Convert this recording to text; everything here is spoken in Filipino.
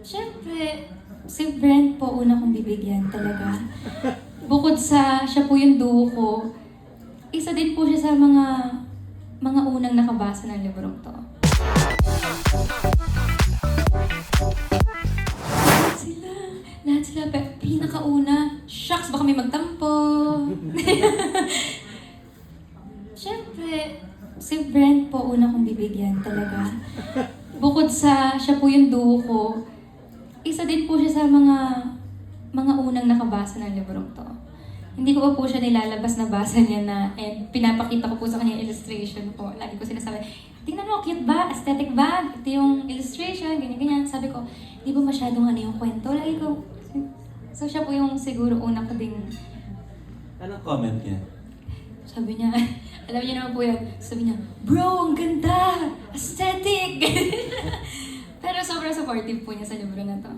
Siyempre, si Brent po una kong bibigyan talaga. Bukod sa siya po yung duo ko, isa din po siya sa mga unang nakabasa ng librong to. Lahat sila, pinakauna. Shucks, baka may magtampo. Siyempre, si Brent po una kong bibigyan talaga. Bukod sa siya po yung duo ko, isa din po siya sa mga unang nakabasa ng librong to. Hindi ko pa po siya nilalabas na basa niya na pinapakita ko po sa kanya yung illustration po. Lagi ko sinasabi, tingnan mo, cute ba? Aesthetic ba? Ito yung illustration, ganyan-ganyan. Sabi ko, di ba masyadong yung kwento? Lagi ko, so siya po yung siguro una ko ding... Anong comment niya? Sabi niya, alam niyo naman po yan, sabi niya, bro, ang ganda! Aesthetic! Pero sobrang supportive po niya sa libro na to.